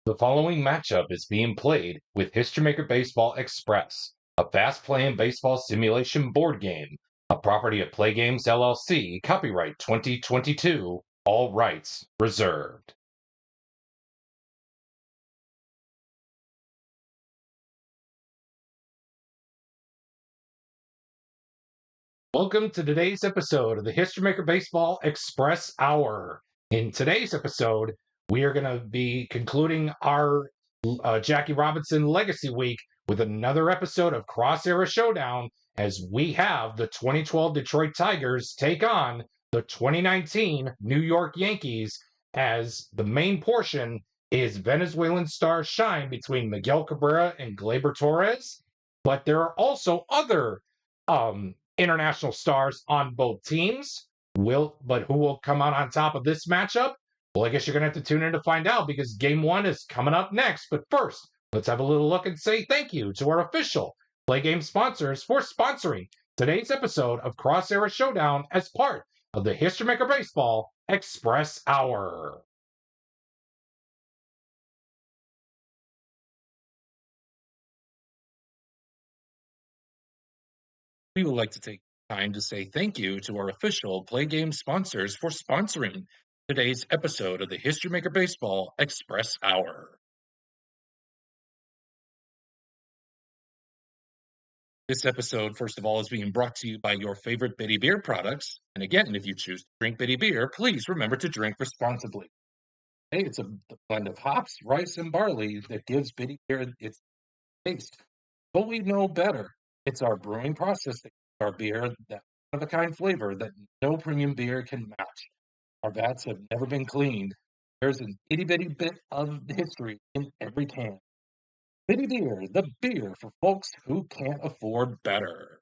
The following matchup is being played with History Maker Baseball Express, a fast-playing baseball simulation board game, a property of Play Games LLC, copyright 2022, all rights reserved. Welcome to today's episode of the History Maker Baseball Express Hour. In today's episode, we are going to be concluding our Jackie Robinson Legacy Week with another episode of Cross Era Showdown as we have the 2012 Detroit Tigers take on the 2019 New York Yankees, as the main portion is Venezuelan Stars Shine between Miguel Cabrera and Gleyber Torres. But there are also other international stars on both teams. But who will come out on top of this matchup? Well, I guess you're going to have to tune in to find out, because game one is coming up next. But first, let's have a little look and say thank you to our official Play Game sponsors for sponsoring today's episode of Cross Era Showdown as part of the History Maker Baseball Express Hour. We would like to take time to say thank you to our official Play Game sponsors for sponsoring today's episode of the History Maker Baseball Express Hour. This episode, first of all, is being brought to you by your favorite Bitty Beer products. And again, if you choose to drink Bitty Beer, please remember to drink responsibly. Hey, it's a blend of hops, rice, and barley that gives Bitty Beer its taste. But we know better. It's our brewing process that gives our beer that one-of-a-kind flavor that no premium beer can match. Our vats have never been cleaned. There's an itty-bitty bit of history in every can. Bitty Beer, the beer for folks who can't afford better.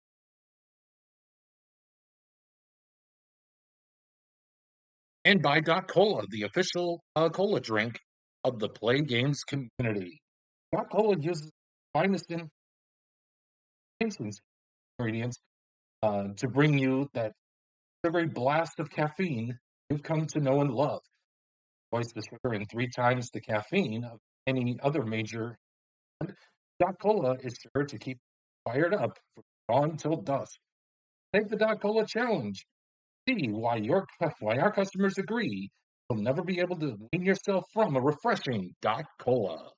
And by Doc Cola, the official cola drink of the Play Games community. Doc Cola uses the finest ingredients to bring you that sugary blast of caffeine you've come to know and love. Twice the sugar and 3 times the caffeine of any other major. Doc Cola is sure to keep fired up from dawn till dusk. Take the Doc Cola challenge. See why our customers agree you'll never be able to wean yourself from a refreshing Doc Cola.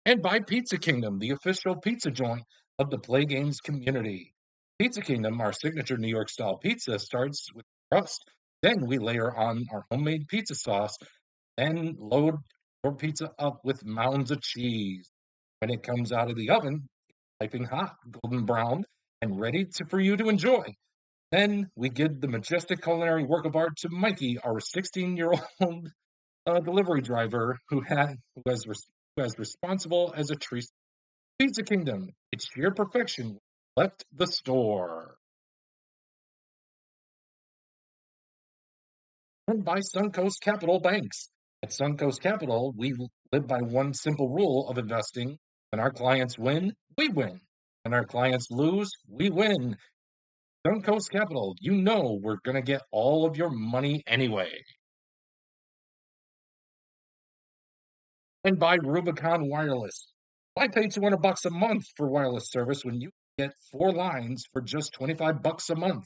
And by Pizza Kingdom, the official pizza joint of the Play Games community. Pizza Kingdom, our signature New York style pizza, starts with crust. Then we layer on our homemade pizza sauce, then load your pizza up with mounds of cheese. When it comes out of the oven, piping hot, golden brown, and ready for you to enjoy. Then we give the majestic culinary work of art to Mikey, our 16-year-old delivery driver who was responsible as a tree. Pizza Kingdom, it's sheer perfection. Left the store. And by Suncoast Capital Banks. At Suncoast Capital, we live by one simple rule of investing. When our clients win, we win. When our clients lose, we win. Suncoast Capital, you know we're going to get all of your money anyway. And by Rubicon Wireless. Why pay $200 a month for wireless service when you get 4 lines for just $25 a month?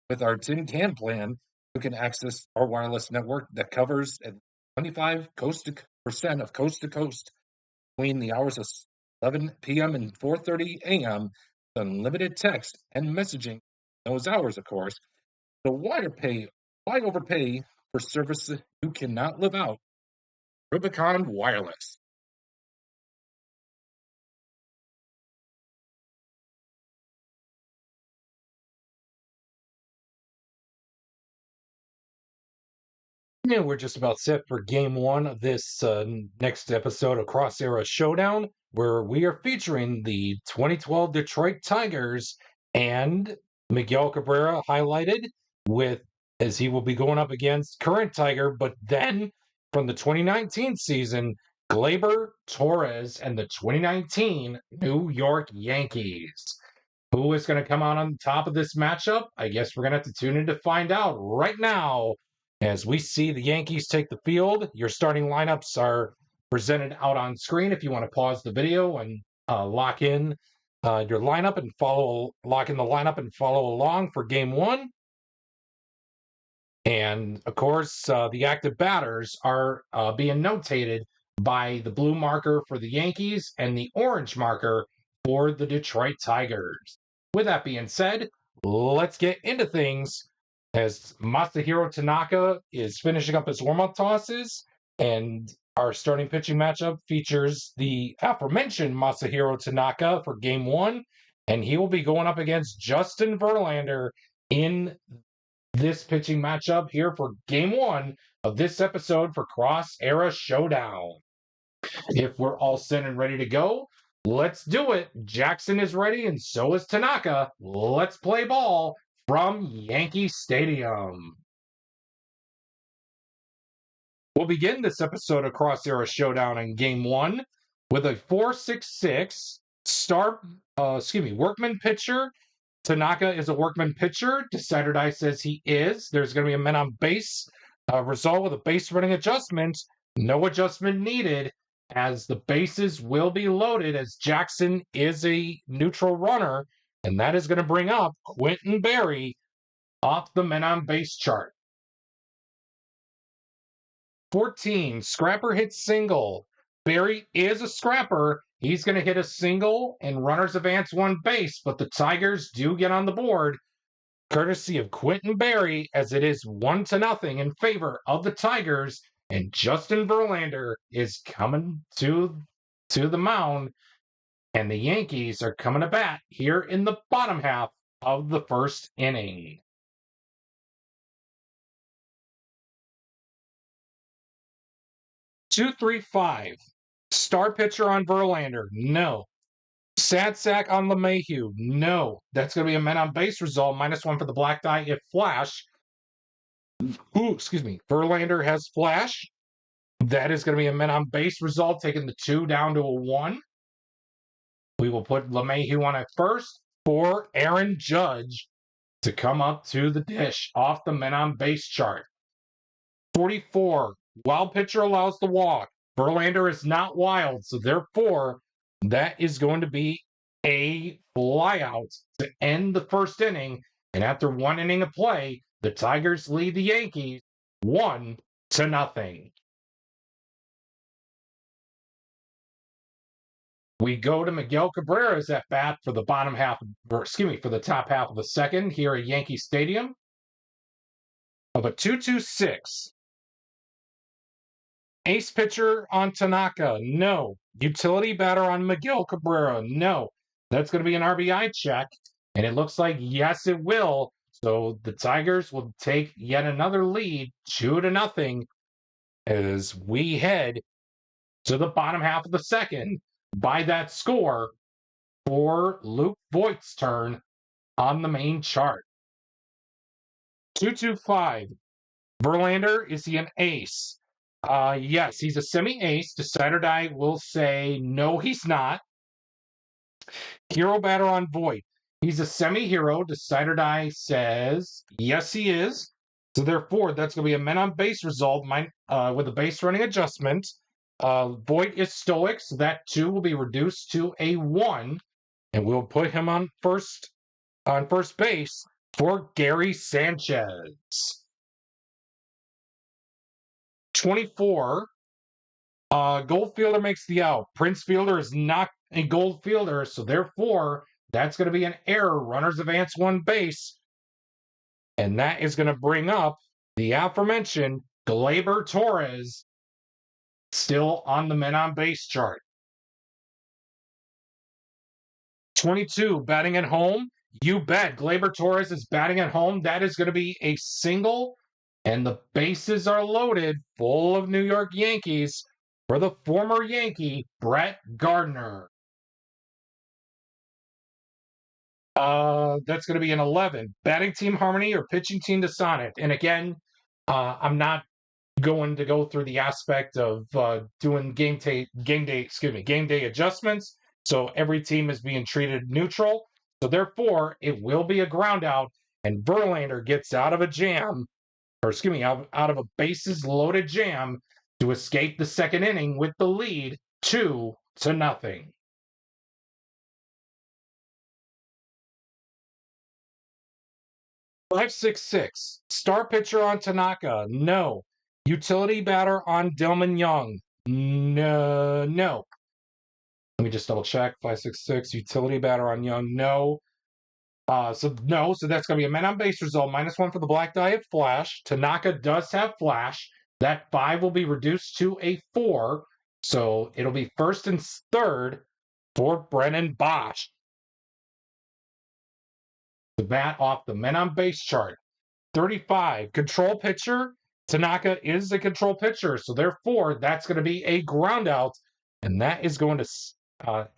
With our tin can plan, you can access our wireless network that covers at 25% of coast to coast between the hours of 11 p.m. and 4:30 a.m. with unlimited text and messaging those hours, of course. So why overpay for service you cannot live out? Rubicon Wireless. And we're just about set for game one of this next episode of Cross Era Showdown, where we are featuring the 2012 Detroit Tigers and Miguel Cabrera highlighted as he will be going up against current Tiger, but then from the 2019 season, Gleyber Torres and the 2019 New York Yankees. Who is going to come out on top of this matchup? I guess we're going to have to tune in to find out right now. As we see the Yankees take the field, your starting lineups are presented out on screen. If you want to pause the video and lock in your lineup and lock in the lineup and follow along for game one. And of course, the active batters are being notated by the blue marker for the Yankees and the orange marker for the Detroit Tigers. With that being said, let's get into things as Masahiro Tanaka is finishing up his warm-up tosses, and our starting pitching matchup features the aforementioned Masahiro Tanaka for game one, and he will be going up against Justin Verlander in this pitching matchup here for game one of this episode for Cross Era Showdown. If we're all set and ready to go, let's do it. Jackson is ready and so is Tanaka. Let's play ball from Yankee Stadium. We'll begin this episode of Cross Era Showdown in game one with a 4-6-6 workman pitcher. Tanaka is a workman pitcher. Decider Die says he is. There's going to be a men on base result with a base running adjustment. No adjustment needed, as the bases will be loaded, as Jackson is a neutral runner, and that is going to bring up Quentin Berry off the men on base chart. 14, Scrapper hits single. Berry is a scrapper. He's going to hit a single, and runners advance one base, but the Tigers do get on the board, courtesy of Quentin Berry, as it is 1-0 in favor of the Tigers, and Justin Verlander is coming to the mound, and the Yankees are coming to bat here in the bottom half of the first inning. Two, 3-5. Star pitcher on Verlander, no. Sad sack on LeMahieu, no. That's going to be a men on base result, -1 for the black die if flash. Verlander has flash. That is going to be a men on base result, taking the 2 down to a 1. We will put LeMahieu on at first for Aaron Judge to come up to the dish off the men on base chart. 44, wild pitcher allows the walk. Verlander is not wild, so therefore, that is going to be a flyout to end the first inning. And after 1 inning of play, the Tigers lead the Yankees 1-0. We go to Miguel Cabrera's at bat for the for the top half of the second here at Yankee Stadium of a 2-2-6. Ace pitcher on Tanaka, no. Utility batter on Miguel Cabrera, no. That's going to be an RBI check, and it looks like yes, it will. So the Tigers will take yet another lead, 2-0, as we head to the bottom half of the second by that score for Luke Voigt's turn on the main chart. 2-2-5. Verlander, is he an ace? Yes, he's a semi-ace. Decider Die will say, no, he's not. Hero batter on Voigt. He's a semi-hero. Decider Die says, yes, he is. So therefore, that's going to be a men on base result with a base running adjustment. Voigt is stoic, so that 2 will be reduced to a 1. And we'll put him on first base for Gary Sanchez. 24, Goldfielder makes the out. Prince Fielder is not a Goldfielder, so therefore, that's going to be an error. Runners advance one base, and that is going to bring up the aforementioned Gleyber Torres, still on the men on base chart. 22, batting at home. You bet, Gleyber Torres is batting at home. That is going to be a single, and the bases are loaded, full of New York Yankees for the former Yankee, Brett Gardner. That's going to be an 11. Batting team harmony or pitching team to sonnet. And again, I'm not going to go through the aspect of doing game day adjustments. So every team is being treated neutral. So therefore, it will be a ground out, and Verlander gets out of a jam out of a bases loaded jam to escape the second inning with the lead 2-0. 566. Star pitcher on Tanaka. No. Utility batter on Delman Young. No. No. Let me just double check. 566. Utility batter on Young. No. So no. So that's going to be a men on base result. -1 for the Black Diet Flash. Tanaka does have Flash. That 5 will be reduced to a 4. So it'll be first and third for Brennan Bosch. The bat off the men on base chart. 35, control pitcher. Tanaka is a control pitcher, so therefore that's going to be a ground out, and that is going to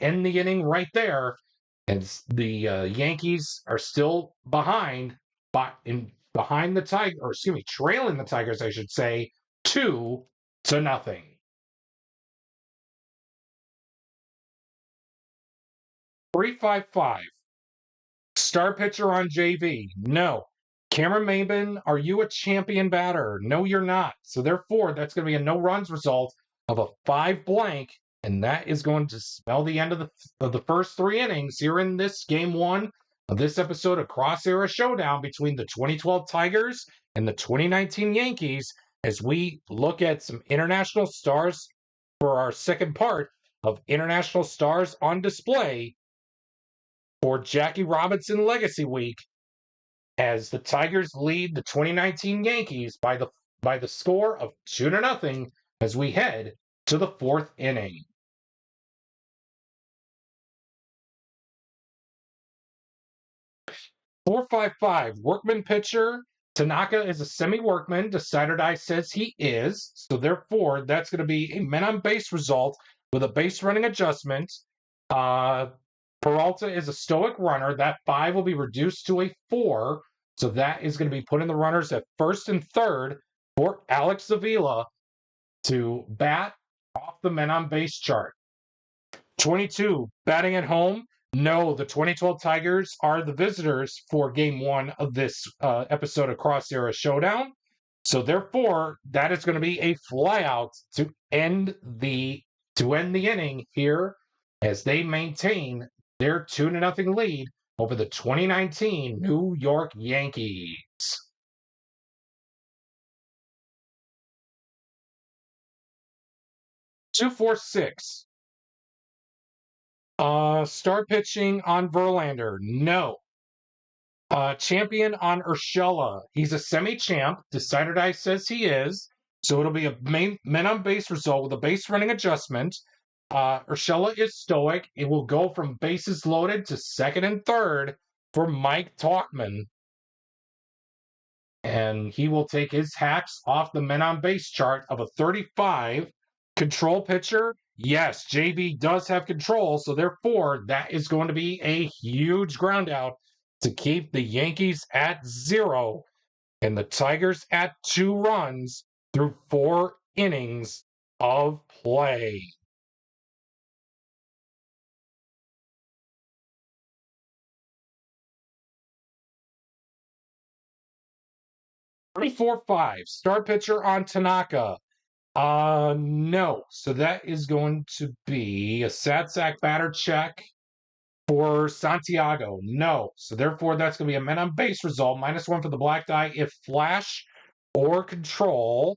end the inning right there. As the Yankees are still behind the Tigers, or excuse me, trailing the Tigers, I should say, 2-0. 355. Star pitcher on JV. No. Cameron Maben, are you a champion batter? No, you're not. So therefore, that's going to be a no runs result of a 5 blank, and that is going to spell the end of the first 3 innings here in this game 1 of this episode of Cross Era Showdown between the 2012 Tigers and the 2019 Yankees, as we look at some international stars for our second part of International Stars on Display for Jackie Robinson Legacy Week, as the Tigers lead the 2019 Yankees by the score of 2-0 as we head to the 4th inning. .455 workman pitcher. Tanaka is a semi-workman. Decider Die says he is. So therefore, that's going to be a men on base result with a base running adjustment. Peralta is a stoic runner. That 5 will be reduced to a 4. So that is going to be putting the runners at first and third for Alex Avila to bat off the men on base chart. 22, batting at home. No, the 2012 Tigers are the visitors for game 1 of this episode of Cross Era Showdown. So therefore, that is going to be a flyout to end the inning here as they maintain their 2-0 lead over the 2019 New York Yankees. 246. Start pitching on Verlander. No. Champion on Urshela. He's a semi-champ. Decider Die says he is. So it'll be a men on base result with a base running adjustment. Urshela is stoic. It will go from bases loaded to second and third for Mike Talkman. And he will take his hacks off the men on base chart of a 35. Control pitcher. Yes, JV does have control. So therefore, that is going to be a huge ground out to keep the Yankees at 0 and the Tigers at 2 runs through 4 innings of play. Three, 4, 5. Star pitcher on Tanaka. No. So that is going to be a sad sack batter check for Santiago. No. So therefore, that's going to be a men on base result. -1 for the Black Die if Flash or Control.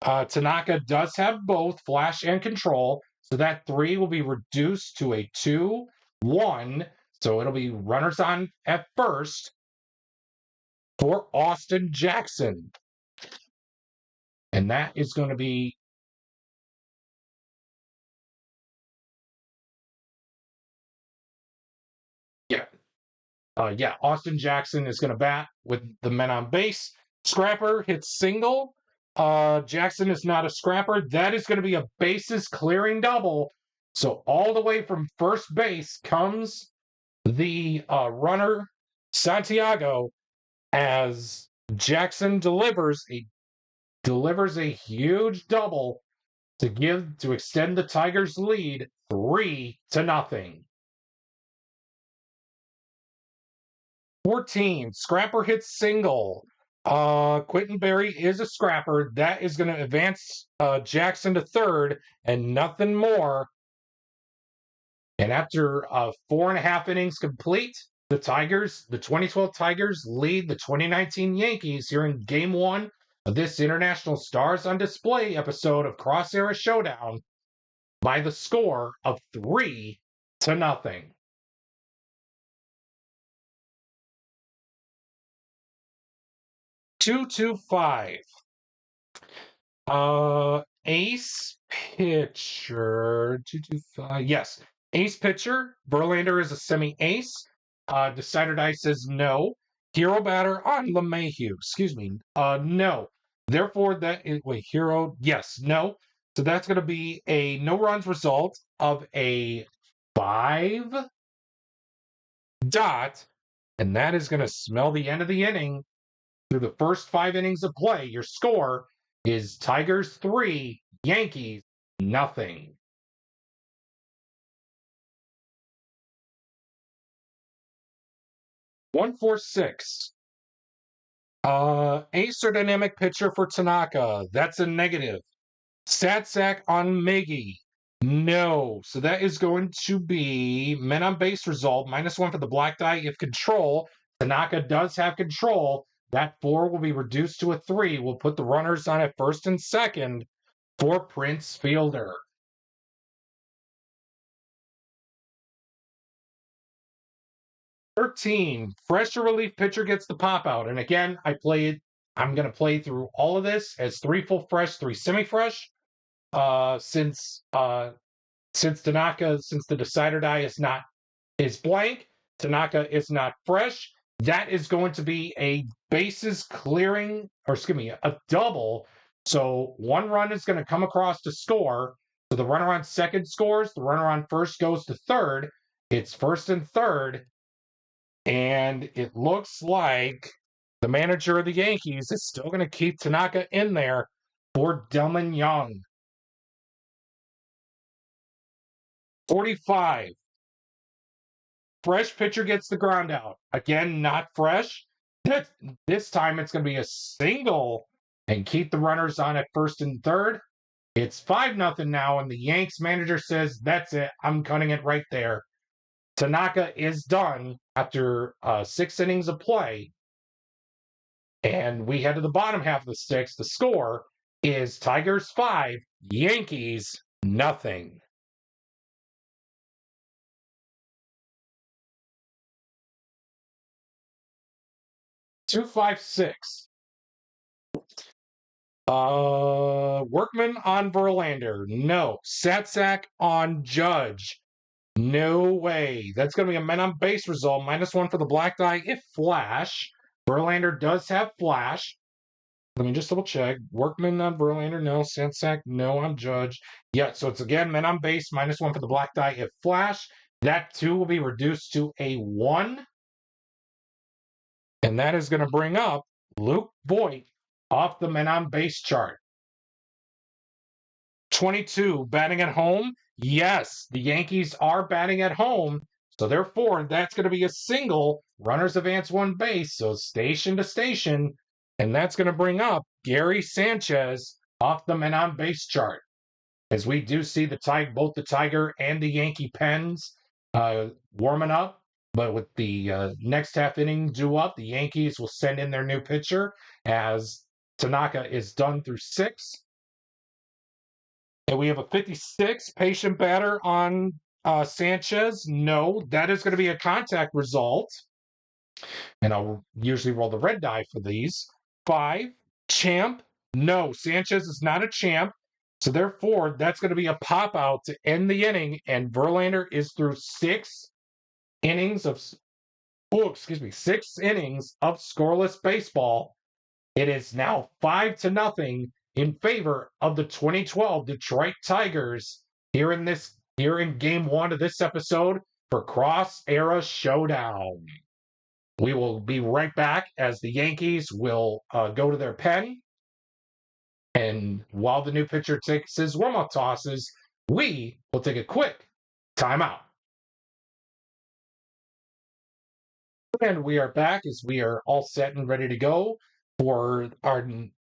Tanaka does have both Flash and Control. So that 3 will be reduced to a 2-1. So it'll be runners on at first for Austin Jackson. And that is going to be Austin Jackson is going to bat with the men on base. Scrapper hits single. Jackson is not a scrapper. That is going to be a bases clearing double. So all the way from first base comes the runner Santiago as Jackson delivers a huge double to extend the Tigers' lead 3-0. 14, Scrapper hits single. Quentin Berry is a scrapper. That is going to advance Jackson to third and nothing more. And after 4.5 innings complete, the 2012 Tigers lead the 2019 Yankees here in Game 1 of this International Stars on Display episode of Cross Era Showdown by the score of 3-0. 225. Ace pitcher. 225. Yes. Ace pitcher. Verlander is a semi-ace. Decider Die says no. Hero batter on LeMahieu. Excuse me. No. Therefore, that is hero. Yes, no. So that's going to be a no runs result of a 5 dot, and that is going to smell the end of the inning. Through the first 5 innings of play, your score is Tigers 3, Yankees nothing. $146. Ace or dynamic pitcher for Tanaka. That's a negative. Stat sack on Miggy. No. So that is going to be men on base result. -1 for the black die. If control, Tanaka does have control. That 4 will be reduced to a 3. We'll put the runners on at first and second for Prince Fielder. 13. Fresh or relief pitcher gets the pop out. And again, I'm going to play through all of this as 3 full fresh, 3 semi-fresh. Since the decider die is blank, Tanaka is not fresh. That is going to be a bases clearing, or excuse me, a double. So 1 run is going to come across to score. So the runner on second scores, the runner on first goes to third. It's first and third. And it looks like the manager of the Yankees is still going to keep Tanaka in there for Delmon Young. 45. Fresh pitcher gets the ground out. Again, not fresh. This time it's going to be a single and keep the runners on at first and third. It's 5-0 now, and the Yanks manager says, that's it. I'm cutting it right there. Tanaka is done after 6 innings of play. And we head to the bottom half of the sticks. The score is Tigers 5, Yankees nothing. $256. Workman on Verlander. No. Satsack on Judge. No way. That's going to be a men on base result. -1 for the black die if flash. Verlander does have flash. Let me just double check. Workman on Verlander. No. Satsack. No on Judge. Yeah, so it's again men on base. -1 for the black die if flash. That 2 will be reduced to a 1. And that is going to bring up Luke Voigt off the men on base chart. 22, batting at home. Yes, the Yankees are batting at home. So therefore, that's going to be a single. Runners advance 1 base. So station to station. And that's going to bring up Gary Sanchez off the men on base chart. As we do see both the Tiger and the Yankee pens warming up. But with the next half inning due up, the Yankees will send in their new pitcher as Tanaka is done through 6. And we have a 56 patient batter on Sanchez. No, that is going to be a contact result. And I'll usually roll the red die for these. 5, champ. No, Sanchez is not a champ. So therefore, that's going to be a pop out to end the inning. And Verlander is through 6 innings of 6 innings of scoreless baseball. It is now 5-0 in favor of the 2012 Detroit Tigers here in Game 1 of this episode for Cross Era Showdown. We will be right back as the Yankees will go to their pen. And while the new pitcher takes his warm-up tosses, we will take a quick timeout. And we are back as we are all set and ready to go. for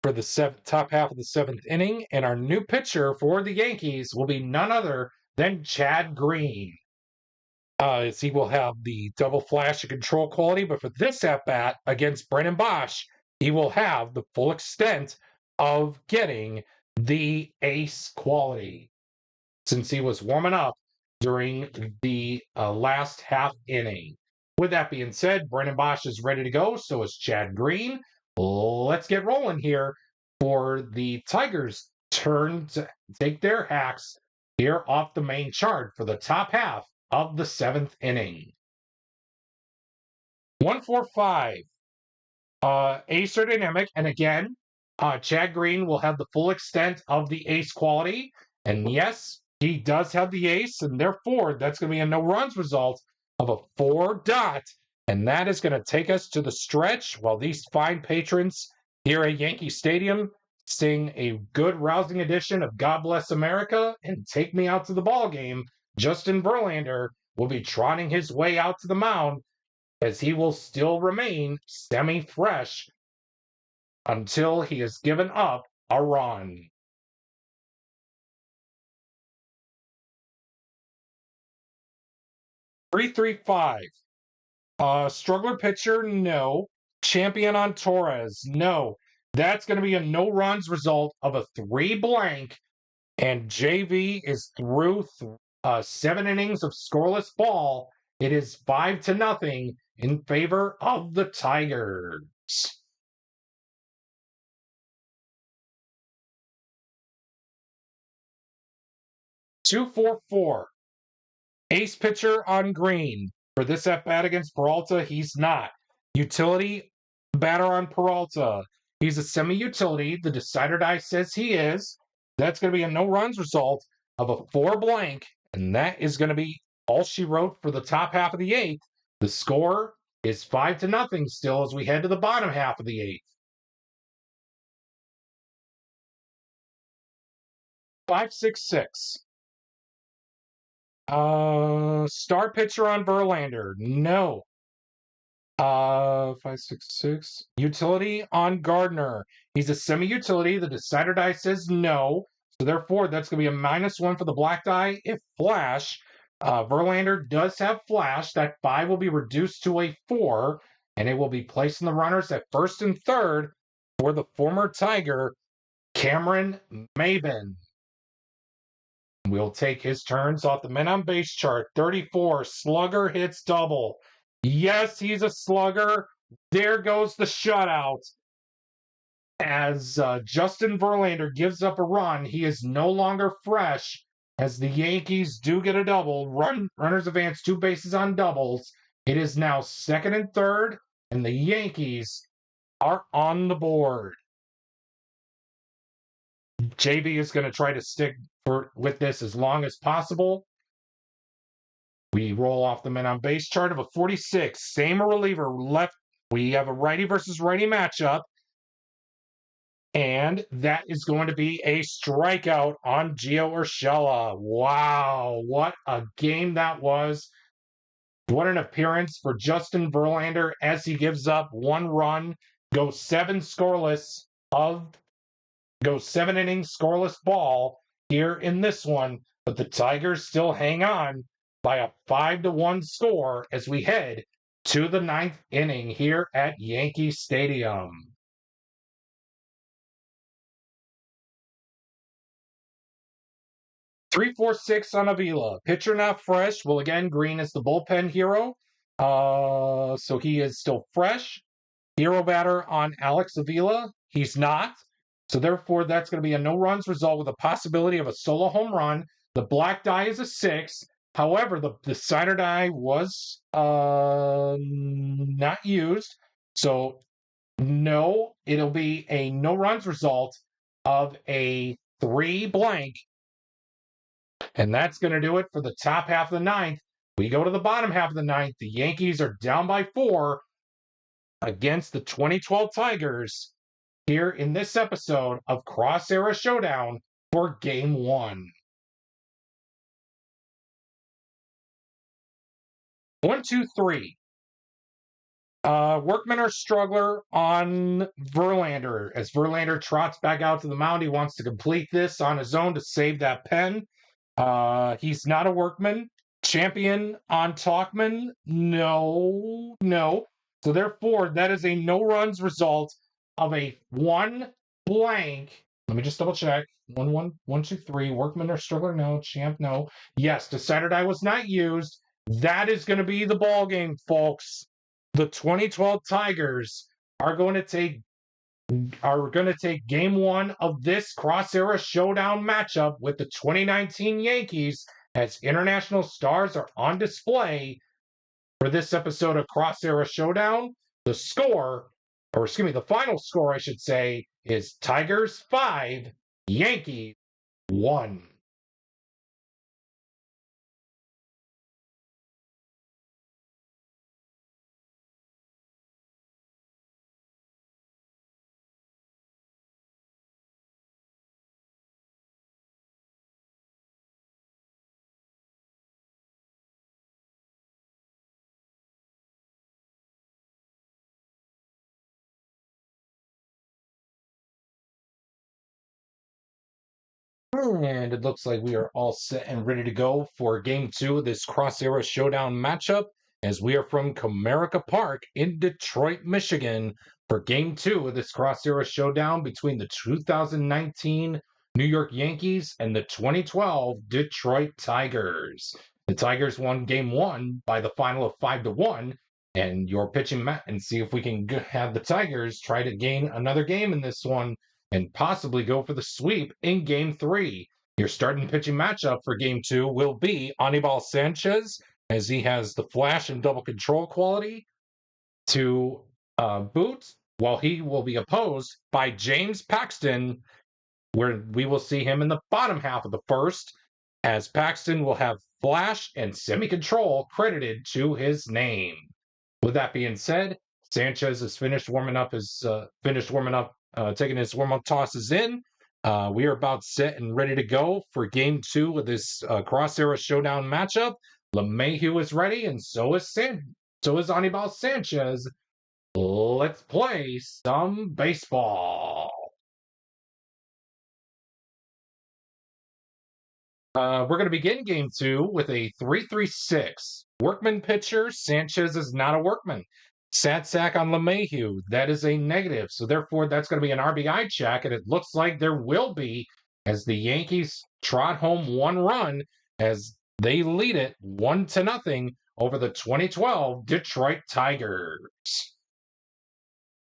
the top half of the seventh inning, and our new pitcher for the Yankees will be none other than Chad Green. As he will have the double flash and control quality, but for this at bat against Brennan Bosch, he will have the full extent of getting the ace quality, since he was warming up during the last half inning. With that being said, Brennan Bosch is ready to go. So is Chad Green. Let's get rolling here for the Tigers' turn to take their hacks here off the main chart for the top half of the seventh inning. 1-4-5. Ace or dynamic. And again, Chad Green will have the full extent of the ace quality. And yes, he does have the ace, and therefore that's going to be a no runs result of a 4 dot. And that is going to take us to the stretch while these fine patrons here at Yankee Stadium sing a good rousing edition of God Bless America and Take Me Out to the Ball Game. Justin Verlander will be trotting his way out to the mound, as he will still remain semi-fresh until he has given up a run. 3-3-5. Struggler pitcher, no. Champion on Torres, no. That's going to be a no runs result of a 3 blank, and JV is through 7 innings of scoreless ball. It is 5-0 in favor of the Tigers. 2-4-4. Ace pitcher on Green. For this at bat against Peralta, he's not. Utility batter on Peralta. He's a semi-utility. The decider die says he is. That's going to be a no runs result of a 4 blank, and that is going to be all she wrote for the top half of the 8th. The score is 5-0 still as we head to the bottom half of the 8th. 5-6-6. Star pitcher on Verlander. No. 5-6-6. Utility on Gardner. He's a semi-utility. The decider die says no. So therefore, that's going to be a -1 for the black die if flash. Verlander does have flash. That 5 will be reduced to a 4, and it will be placing the runners at first and third for the former Tiger, Cameron Maybin. We'll take his turns off the men on base chart. 34, slugger hits double. Yes, he's a slugger. There goes the shutout. As Justin Verlander gives up a run, he is no longer fresh, as the Yankees do get a double. Runners advance 2 bases on doubles. It is now second and third, and the Yankees are on the board. JV is going to try to stick with this as long as possible. We roll off the men on base chart of a 46. Same reliever left. We have a righty versus righty matchup. And that is going to be a strikeout on Gio Urshela. Wow, what a game that was. What an appearance for Justin Verlander as he gives up 1 run, goes 7 innings scoreless ball here in this one, but the Tigers still hang on by a 5-1 score as we head to the 9th inning here at Yankee Stadium. Three, 4, 6 on Avila. Pitcher not fresh. Well, again, Green is the bullpen hero. So he is still fresh. Hero batter on Alex Avila. He's not. So therefore, that's going to be a no runs result with a possibility of a solo home run. The black die is a 6. However, the decider die was not used. So no, it'll be a no runs result of a 3 blank. And that's going to do it for the top half of the 9th. We go to the bottom half of the 9th. The Yankees are down by 4 against the 2012 Tigers here in this episode of Cross Era Showdown for Game 1. 1, 2, 3. Workman or Struggler on Verlander. As Verlander trots back out to the mound, he wants to complete this on his own to save that pen. He's not a Workman. Champion on Talkman. No, no. So therefore, that is a no runs result of a one blank. Let me just double check. 1, 2, 3. Workman or Struggler? No. Champ? No. Yes, Decided I was not used. That is going to be the ball game, folks. The 2012 Tigers are going to take game one of this Cross Era Showdown matchup with the 2019 Yankees as international stars are on display for this episode of Cross Era Showdown. The final score, I should say, is Tigers 5, Yankees 1. And it looks like we are all set and ready to go for game two of this Cross Era Showdown matchup as we are from Comerica Park in Detroit, Michigan for game two of this Cross Era Showdown between the 2019 New York Yankees and the 2012 Detroit Tigers. The Tigers won game one by the final of 5-1, and you're pitching Matt and see if we can have the Tigers try to gain another game in this one and possibly go for the sweep in game three. Your starting pitching matchup for game two will be Anibal Sanchez, as he has the flash and double control quality to boot, while he will be opposed by James Paxton, where we will see him in the bottom half of the first, as Paxton will have flash and semi-control credited to his name. With that being said, Sanchez has finished warming up, taking his warm-up tosses in. We are about set and ready to go for game two of this Cross Era Showdown matchup. LeMahieu is ready, and so is Anibal Sanchez. Let's play some baseball. We're going to begin game two with a 3-3-6. Workman pitcher, Sanchez is not a workman. Sat sack on LeMahieu, that is a negative. So therefore, that's going to be an RBI check, and it looks like there will be as the Yankees trot home one run as they lead it 1-0 over the 2012 Detroit Tigers.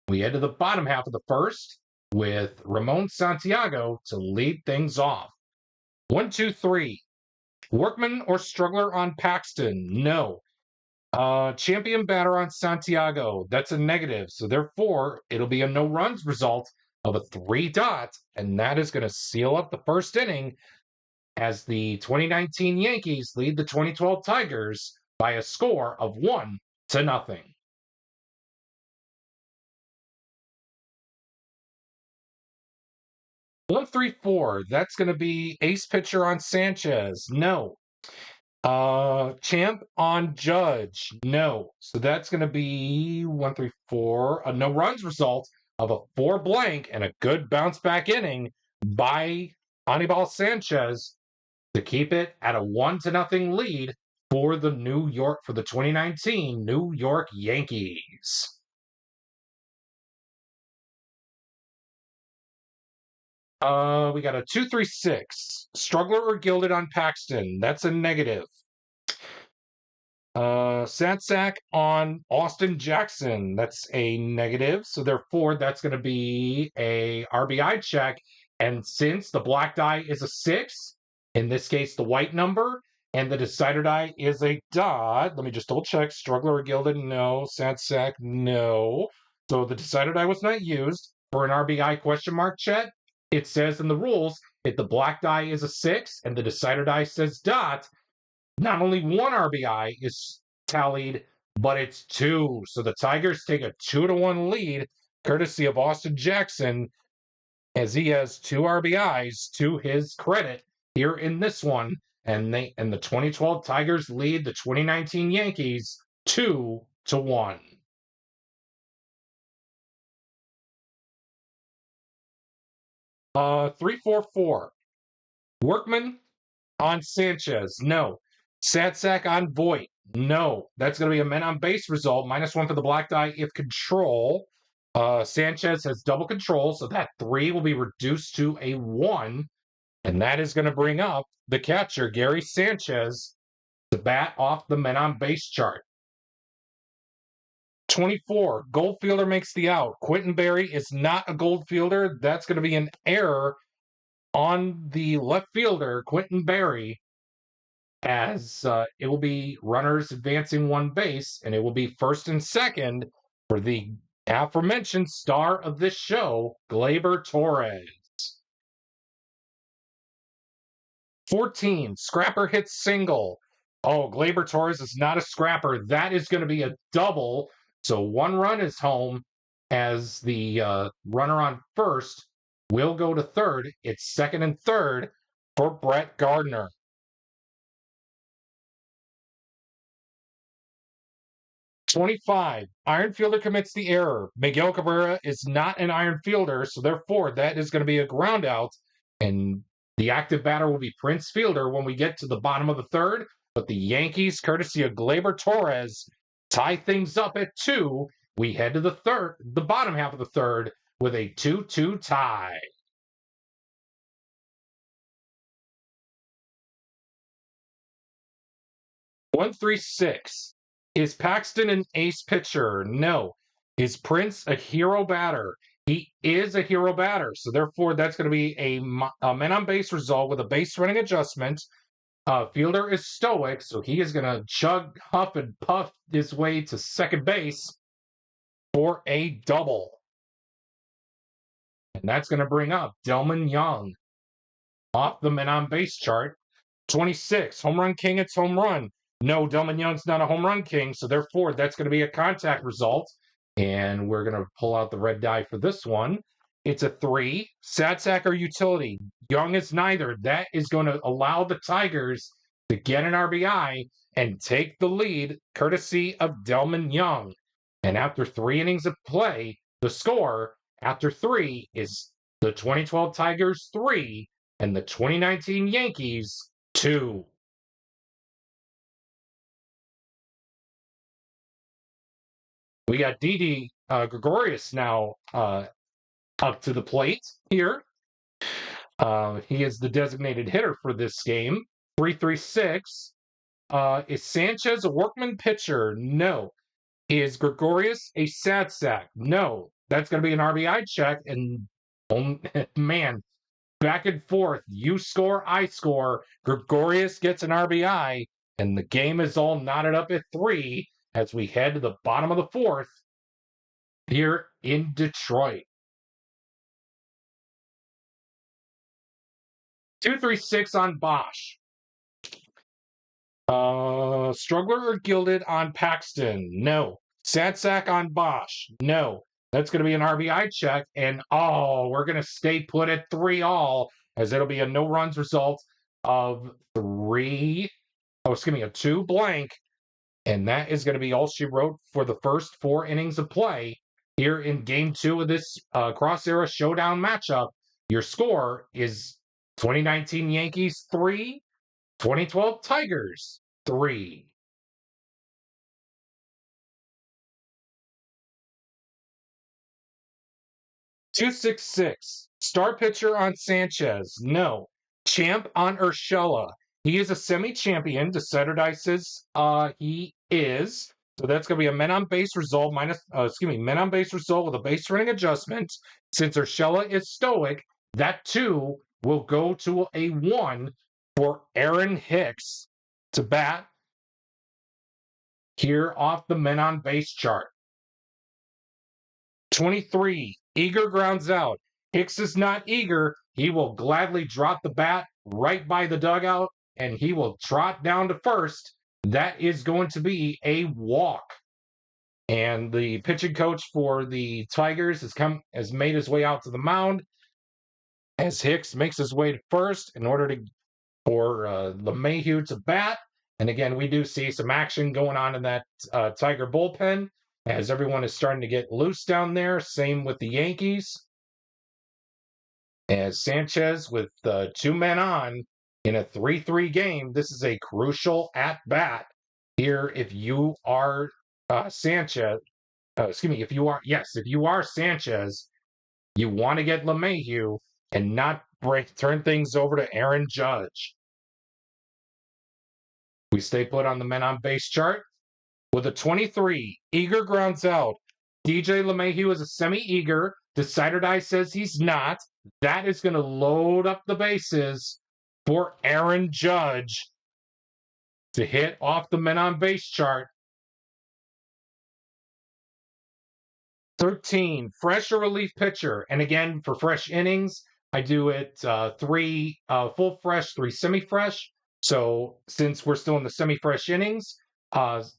We head to the bottom half of the first with Ramon Santiago to lead things off. 1, 2, 3. Workman or Struggler on Paxton? No. Champion batter on Santiago. That's a negative. So therefore, it'll be a no runs result of a 3 dot, and that is going to seal up the first inning as the 2019 Yankees lead the 2012 Tigers by a score of 1-0. 1-3-4. That's going to be ace pitcher on Sanchez. No. Champ on Judge. No. So that's going to be 1-3-4. A no runs result of a 4 blank and a good bounce back inning by Anibal Sanchez to keep it at a 1-0 lead for the 2019 New York Yankees. We got a 2-3-6. Struggler or Gilded on Paxton. That's a negative. Sat sack on Austin Jackson. That's a negative. So therefore, that's going to be a RBI check. And since the black die is a 6, in this case, the white number, and the decider die is a dot. Let me just double check. Struggler or Gilded? No. Sat sack? No. So the decider die was not used for an RBI question mark check. It says in the rules, if the black die is a 6 and the decider die says dot, not only 1 RBI is tallied, but it's 2. So the Tigers take a 2-1 lead, courtesy of Austin Jackson, as he has 2 RBIs to his credit here in this one. And the 2012 Tigers lead the 2019 Yankees 2-1. 3-4-4. Workman on Sanchez. No. Sadsack on Voigt. No. That's going to be a men on base result. -1 for the black die if control. Sanchez has double control, so that 3 will be reduced to a 1. And that is going to bring up the catcher, Gary Sanchez, to bat off the men on base chart. 24, gold fielder makes the out. Quentin Berry is not a gold fielder. That's going to be an error on the left fielder, Quentin Berry, as it will be runners advancing one base, and it will be first and second for the aforementioned star of this show, Gleyber Torres. 14, scrapper hits single. Oh, Gleyber Torres is not a scrapper. That is going to be a double. So 1 run is home as the runner on first will go to third. It's second and third for Brett Gardner. 25, iron fielder commits the error. Miguel Cabrera is not an iron fielder, so therefore that is going to be a ground out. And the active batter will be Prince Fielder when we get to the bottom of the third. But the Yankees, courtesy of Gleyber Torres, tie things up at 2. We head to the bottom half of the third, with a 2-2 tie. One, 3, 6. Is Paxton an ace pitcher? No. Is Prince a hero batter? He is a hero batter. So therefore, that's going to be a men on base result with a base running adjustment. Fielder is stoic, so he is going to chug, huff, and puff his way to second base for a double. And that's going to bring up Delmon Young off the men on base chart. 26, home run king, it's home run. No, Delmon Young's not a home run king, so therefore that's going to be a contact result. And we're going to pull out the red die for this one. It's a 3. Sadsack or utility. Young is neither. That is going to allow the Tigers to get an RBI and take the lead, courtesy of Delmon Young. And after 3 innings of play, the score after 3 is the 2012 Tigers 3 and the 2019 Yankees 2. We got Didi Gregorius now up to the plate here. He is the designated hitter for this game. 3-3-6. Is Sanchez a workman pitcher? No. Is Gregorius a sad sack? No. That's going to be an RBI check. And, oh, man, back and forth. You score, I score. Gregorius gets an RBI. And the game is all knotted up at 3 as we head to the bottom of the 4th here in Detroit. 2-3-6 on Bosch. Struggler or Gilded on Paxton? No. Sadsack on Bosch? No. That's going to be an RBI check. And, we're going to stay put at 3-all as it'll be a no runs result of a 2 blank. And that is going to be all she wrote for the first 4 innings of play here in Game 2 of this Cross Era Showdown matchup. Your score is 2019 Yankees 3, 2012 Tigers 3. Two, 6-6. Star pitcher on Sanchez? No. Champ on Urshela? He is a semi-champion. Decidedices, he is. So that's going to be a men on base result men on base result with a base running adjustment. Since Urshela is stoic, that 2 will go to a 1 for Aaron Hicks to bat here off the men on base chart. 23, eager grounds out. Hicks is not eager. He will gladly drop the bat right by the dugout, and he will trot down to first. That is going to be a walk. And the pitching coach for the Tigers has made his way out to the mound as Hicks makes his way to first in order for LeMahieu to bat. And again, we do see some action going on in that Tiger bullpen as everyone is starting to get loose down there. Same with the Yankees. As Sanchez with 2 men on in a 3-3 game, this is a crucial at bat here. If you are Sanchez, if you are Sanchez, you want to get LeMahieu and not turn things over to Aaron Judge. We stay put on the men on base chart. With a 23, Eager grounds out. DJ LeMahieu is a semi-eager. Decider Die says he's not. That is going to load up the bases for Aaron Judge to hit off the men on base chart. 13, fresh or relief pitcher. And again, for fresh innings, I do it 3 full fresh, 3 semi-fresh. So since we're still in the semi-fresh innings,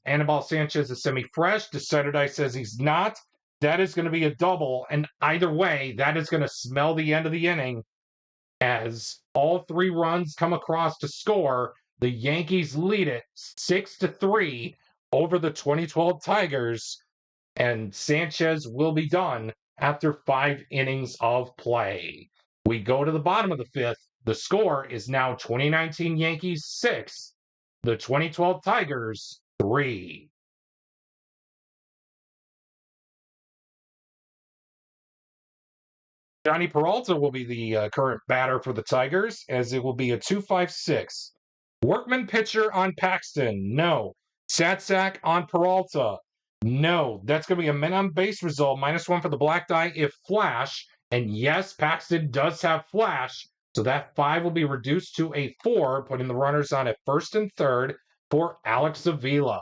Anibal Sanchez is semi-fresh. Decider Die says he's not. That is going to be a double. And either way, that is going to smell the end of the inning as all 3 runs come across to score. The Yankees lead it 6-3 over the 2012 Tigers. And Sanchez will be done after 5 innings of play. We go to the bottom of the 5th. The score is now 2019 Yankees 6, the 2012 Tigers 3. Johnny Peralta will be the current batter for the Tigers, as it will be a 2.56. Workman pitcher on Paxton, no. Satsack on Peralta, no. That's going to be a men on base result, -1 for the black die if flash. And yes, Paxton does have flash, so that 5 will be reduced to a 4, putting the runners on at first and third for Alex Avila.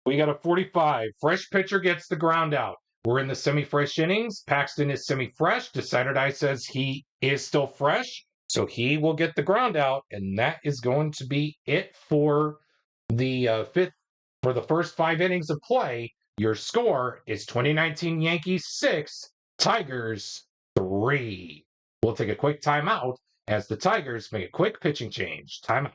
We got a 45. Fresh pitcher gets the ground out. We're in the semi-fresh innings. Paxton is semi-fresh. Decider Die says he is still fresh, so he will get the ground out, and that is going to be it for the first 5 innings of play. Your score is 2019 Yankees 6, Tigers 3. We'll take a quick timeout as the Tigers make a quick pitching change. Timeout.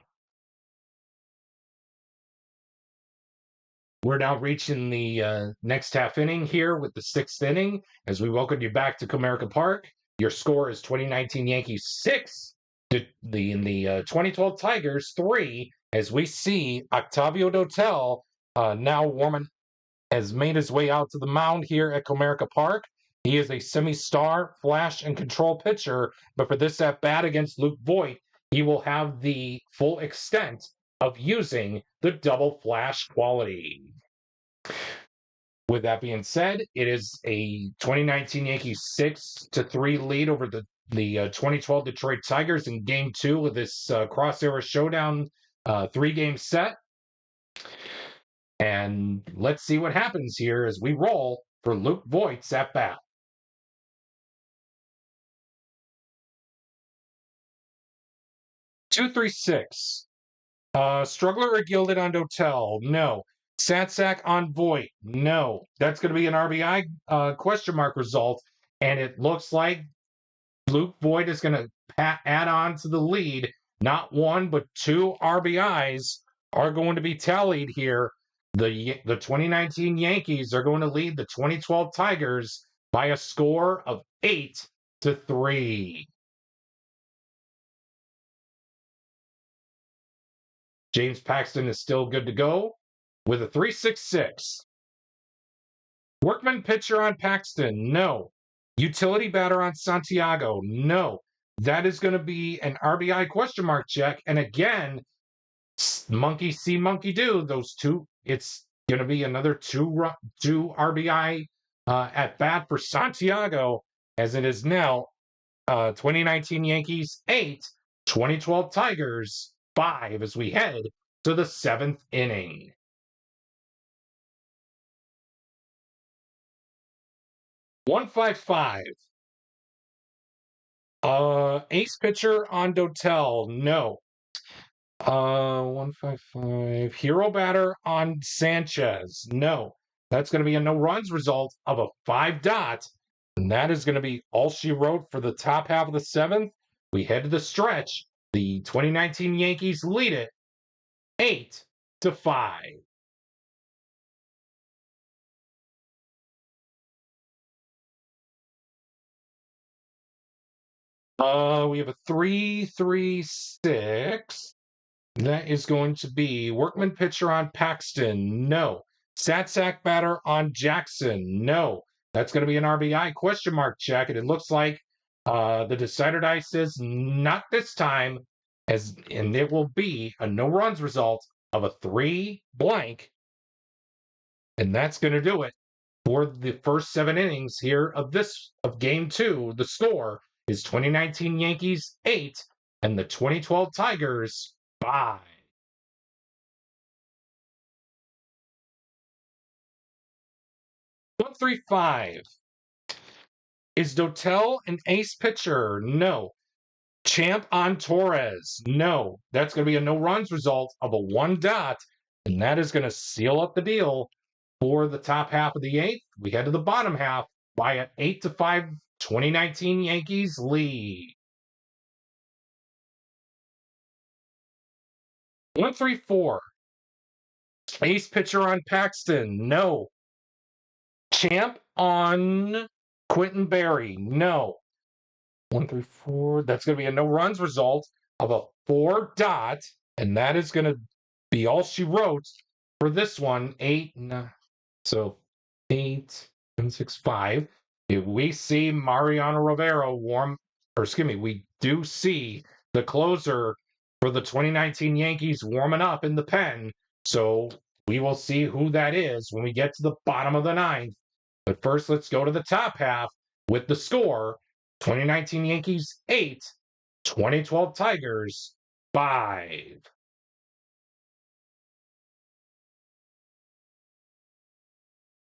We're now reaching the next half inning here with the 6th inning as we welcome you back to Comerica Park. Your score is 2019 Yankees 6, the 2012 Tigers 3, as we see Octavio Dotel now has made his way out to the mound here at Comerica Park. He is a semi-star, flash, and control pitcher, but for this at-bat against Luke Voit, he will have the full extent of using the double flash quality. With that being said, it is a 2019 Yankees 6-3 lead over the 2012 Detroit Tigers in Game 2 of this Cross Era Showdown 3-game set. And let's see what happens here as we roll for Luke Voit's at bat. Two, 3, 6. Struggler or Gilded on Dotel? No. Satsack on Voit? No. That's going to be an RBI question mark result. And it looks like Luke Voit is going to add on to the lead. Not 1, but 2 RBIs are going to be tallied here. The 2019 Yankees are going to lead the 2012 Tigers by a score of 8-3. James Paxton is still good to go with a 3.66. Workman pitcher on Paxton, no. Utility batter on Santiago, no. That is going to be an RBI question mark check. And again, monkey see, monkey do. Those 2, it's going to be another 2 RBI at bat for Santiago, as it is now 2019 Yankees 8, 2012 Tigers 5 as we head to the 7th inning. $155. Ace pitcher on Dotel, no. 155. Hero batter on Sanchez, no. That's going to be a no runs result of a 5 dot. And that is going to be all she wrote for the top half of the 7th. We head to the stretch. The 2019 Yankees lead it 8-5. We have a 3-3-6. That is going to be Workman pitcher on Paxton. No. Sack batter on Jackson. No. That's going to be an RBI question mark check. And it looks like the decider die says not this time. And it will be a no runs result of a 3 blank. And that's going to do it for the first 7 innings here of game 2. The score is 2019 Yankees 8 and the 2012 Tigers 5. One, 3, 5. Is Dotel an ace pitcher? No. Champ on Torres? No. That's going to be a no runs result of a 1 dot, and that is going to seal up the deal for the top half of the 8th. We head to the bottom half by an 8-5 2019 Yankees lead. 1, 3, 4. Ace pitcher on Paxton? No. Champ on Quentin Berry? No. 1, 3, 4. That's going to be a no runs result of a 4 dot, and that is going to be all she wrote for this one. 8, 9. So 8, 7, 6, 5. If we see Mariano Rivera we do see the closer for the 2019 Yankees warming up in the pen. So we will see who that is when we get to the bottom of the 9th. But first, let's go to the top half with the score. 2019 Yankees 8, 2012 Tigers 5.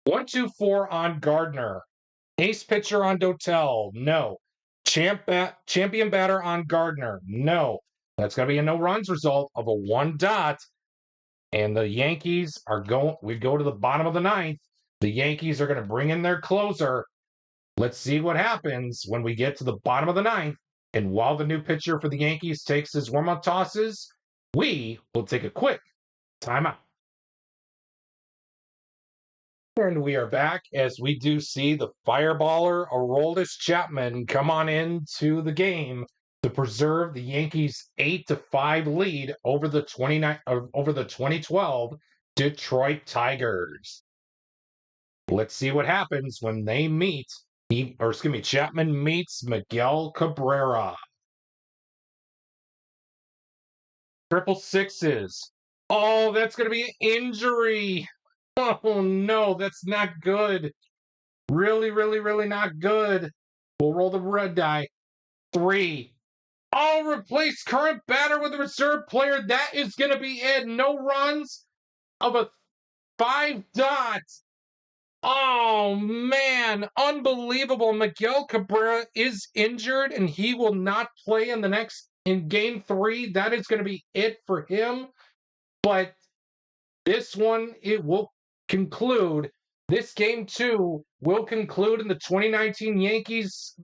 1, 2, 4 on Gardner. Ace pitcher on Dotel? No. Champion batter on Gardner? No. That's going to be a no runs result of a 1 dot. And the Yankees we go to the bottom of the 9th. The Yankees are going to bring in their closer. Let's see what happens when we get to the bottom of the 9th. And while the new pitcher for the Yankees takes his warm-up tosses, we will take a quick timeout. And we are back as we do see the fireballer Aroldis Chapman come on into the game to preserve the Yankees' 8-5 lead over the 2012 Detroit Tigers. Let's see what happens when they meet. Chapman meets Miguel Cabrera. 666s. Oh, that's going to be an injury. Oh, no, that's not good. Really, really, really not good. We'll roll the red die. 3. I'll replace current batter with a reserve player. That is going to be it. No runs of a 5 dot. Oh, man. Unbelievable. Miguel Cabrera is injured, and he will not play in game 3. That is going to be it for him. But this one, it will conclude. This game 2 will conclude in the 2019 Yankees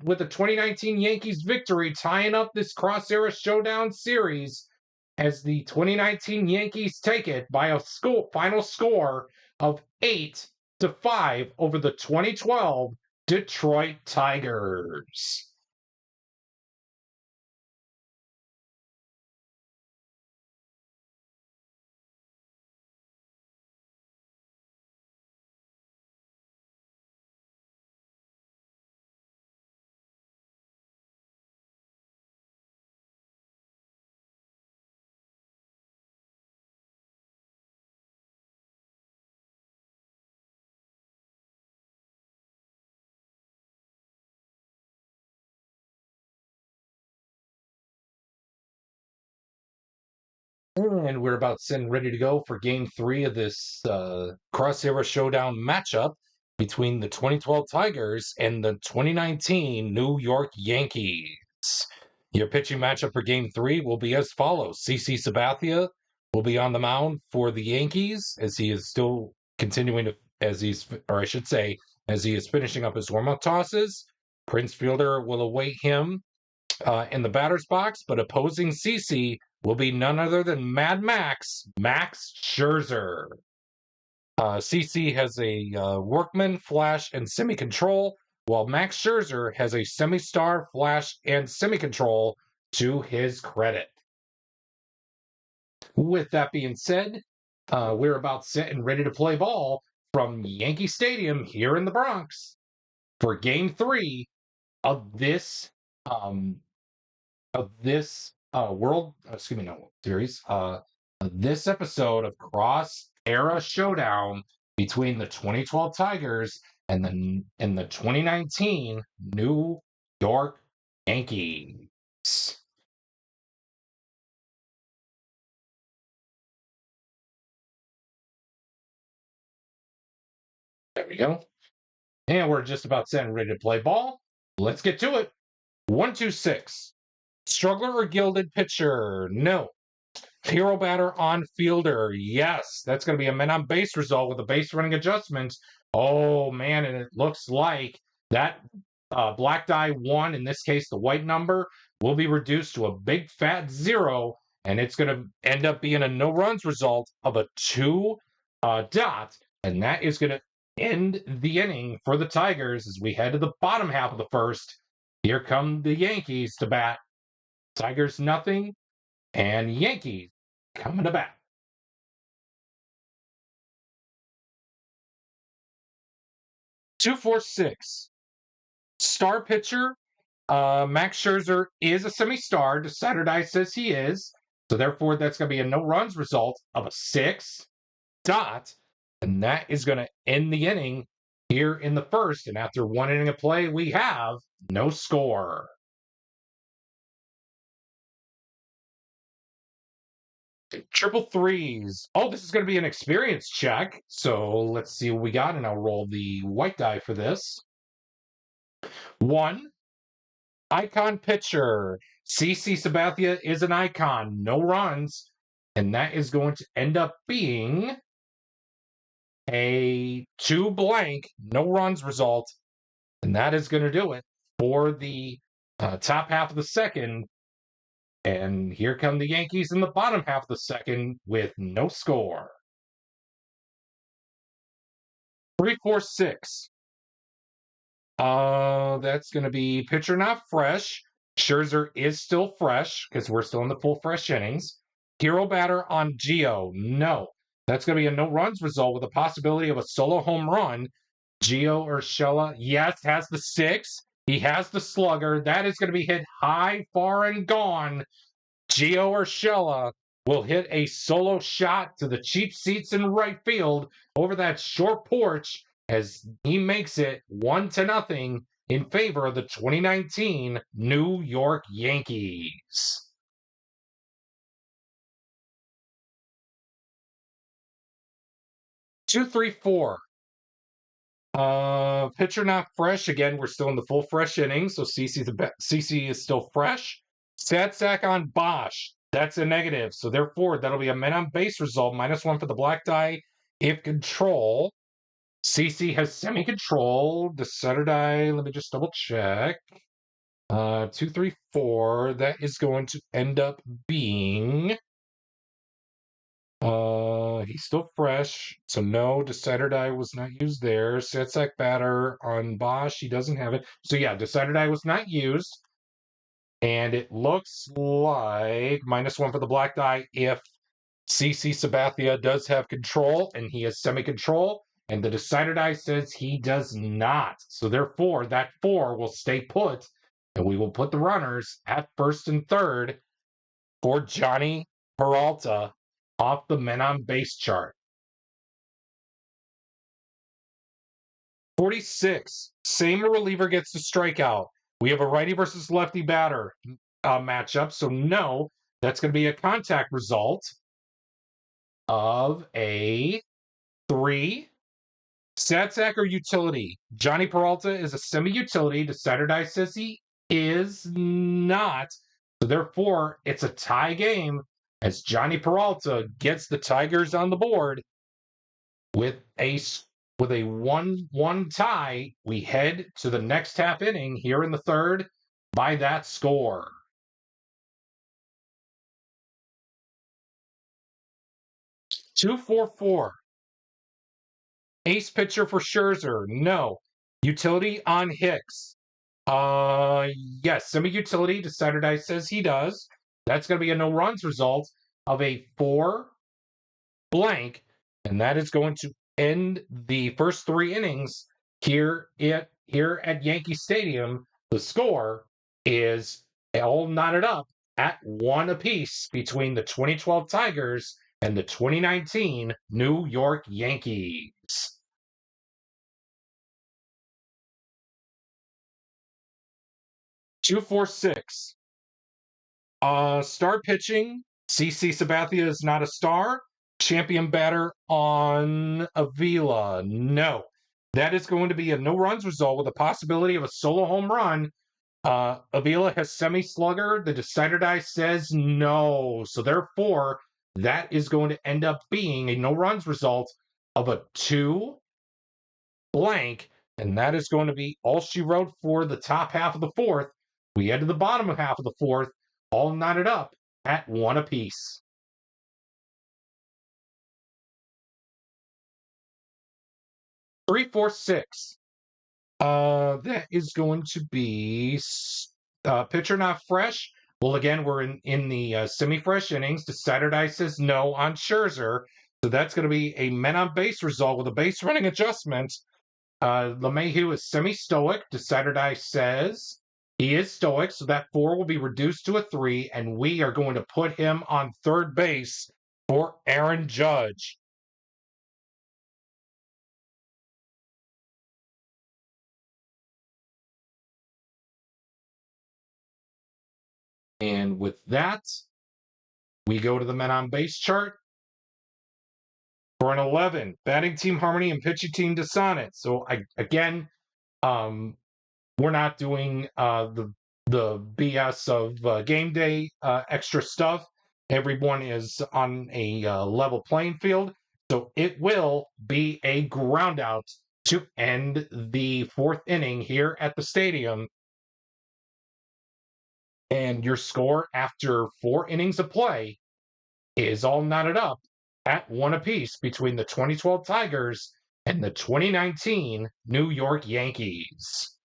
with the 2019 Yankees victory, tying up this Cross Era Showdown series as the 2019 Yankees take it by a final score of 8-5 over the 2012 Detroit Tigers. And we're about set ready to go for game 3 of this Cross Era Showdown matchup between the 2012 Tigers and the 2019 New York Yankees. Your pitching matchup for game 3 will be as follows. CC Sabathia will be on the mound for the Yankees as he is still continuing to, as he is finishing up his warm-up tosses. Prince Fielder will await him in the batter's box, but opposing CC will be none other than Mad Max Scherzer. CC has a Workman, Flash, and Semi-Control, while Max Scherzer has a semi-star, flash, and semi-control to his credit. With that being said, we're about set and ready to play ball from Yankee Stadium here in the Bronx for Game 3 of um, this World, excuse me, no series, this episode of Cross Era Showdown between the 2012 Tigers and the 2019 New York Yankees. There we go. And we're just about set and ready to play ball. Let's get to it. 1-2-6. Struggler or gilded pitcher? No. Hero batter on fielder? Yes. That's going to be a men on base result with a base running adjustment. Oh, man. And it looks like that black die 1, in this case, the white number, will be reduced to a big fat 0. And it's going to end up being a no runs result of a 2 dot. And that is going to end the inning for the Tigers as we head to the bottom half of the first. Here come the Yankees to bat. Tigers nothing, and Yankees coming to bat. 2-4-6. Star pitcher. Max Scherzer is a semi-star. The Saturday says he is. So therefore, that's going to be a no runs result of a 6 dot. And that is going to end the inning here in the first. And after 1 inning of play, we have no score. Triple threes. Oh, this is going to be an experience check. So let's see what we got. And I'll roll the white die for this. 1. Icon pitcher. CC Sabathia is an icon. No runs. And that is going to end up being a 2 blank, no runs result. And that is going to do it for the top half of the second. And here come the Yankees in the bottom half of the second with no score. 3-4-6. That's going to be pitcher not fresh. Scherzer is still fresh because we're still in the full fresh innings. Hero batter on Gio. No. That's going to be a no runs result with a possibility of a solo home run. Gio Urshela, yes, has the 6. He has the slugger. That is going to be hit high, far, and gone. Gio Urshela will hit a solo shot to the cheap seats in right field over that short porch as he makes it 1-0 in favor of the 2019 New York Yankees. Two, three, four. Pitcher not fresh. Again, we're still in the full fresh inning, so CC is still fresh. Stat sack on Bosch. That's a negative. So therefore, that'll be a men on base result. -1 for the black die. If control. CC has semi-control. The center die, let me just double check. 2, 3, 4. That is going to end up being he's still fresh, so no, decider die was not used there. Setsack batter on Bosch, he doesn't have it. So yeah, decider die was not used. And it looks like -1 for the black die if CC Sabathia does have control, and he has semi-control, and the decider die says he does not. So therefore, that 4 will stay put, and we will put the runners at first and third for Johnny Peralta off the men on base chart. 46. Same reliever gets the strikeout. We have a righty versus lefty batter matchup, so no, that's going to be a contact result of a 3. Stat sack or utility. Johnny Peralta is a semi-utility. The Saturday says he is not. So therefore, it's a tie game as Johnny Peralta gets the Tigers on the board with a 1-1 tie. We head to the next half inning here in the third by that score. Two, 4, 4. Ace pitcher for Scherzer. No. Utility on Hicks. Yes, semi-utility. Decider Dice says he does. That's going to be a no runs result of a 4 blank, and that is going to end the first 3 innings here at Yankee Stadium. The score is all knotted up at 1 apiece between the 2012 Tigers and the 2019 New York Yankees. 246. Star pitching. CC Sabathia is not a star. Champion batter on Avila. No. That is going to be a no runs result with a possibility of a solo home run. Avila has semi-slugger. The decider die says no. So therefore, that is going to end up being a no runs result of a 2 blank. And that is going to be all she wrote for the top half of the 4th. We head to the bottom of half of the 4th, all knotted up at 1 apiece. 346. That is going to be pitcher not fresh. Well, again, we're in the semi-fresh innings. Decider die says no on Scherzer. So that's going to be a men on base result with a base running adjustment. LeMahieu is semi-stoic. Decider die says he is stoic, so that 4 will be reduced to a 3, and we are going to put him on third base for Aaron Judge. And with that, we go to the men on base chart for an 11. Batting team harmony and pitching team dissonance. So again, we're not doing the BS of game day extra stuff. Everyone is on a level playing field. So it will be a ground out to end the 4th inning here at the stadium. And your score after 4 innings of play is all knotted up at 1 apiece between the 2012 Tigers and the 2019 New York Yankees.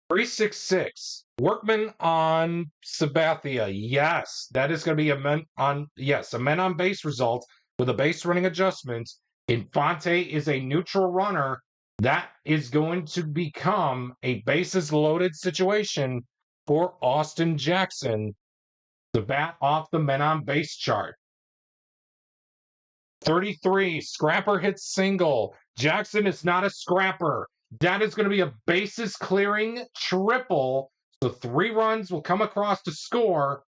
366. Workman on Sabathia. Yes, that is going to be a men on base result with a base running adjustment. Infante is a neutral runner. That is going to become a bases loaded situation for Austin Jackson. The bat off the men on base chart. 33. Scrapper hits single. Jackson is not a scrapper. That is going to be a bases clearing triple. So 3 runs will come across to score.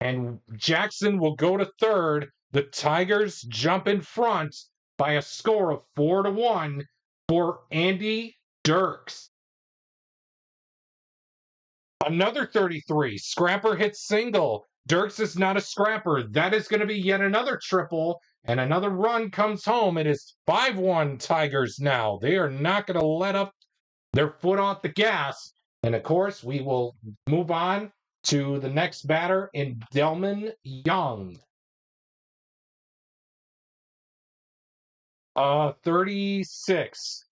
And Jackson will go to third. The Tigers jump in front by a score of 4-1 for Andy Dirks. Another 33. Scrapper hits single. Dirks is not a scrapper. That is going to be yet another triple, and another run comes home. It is 5-1 Tigers now. They are not going to let up their foot off the gas. And of course, we will move on to the next batter in Delman Young. 36.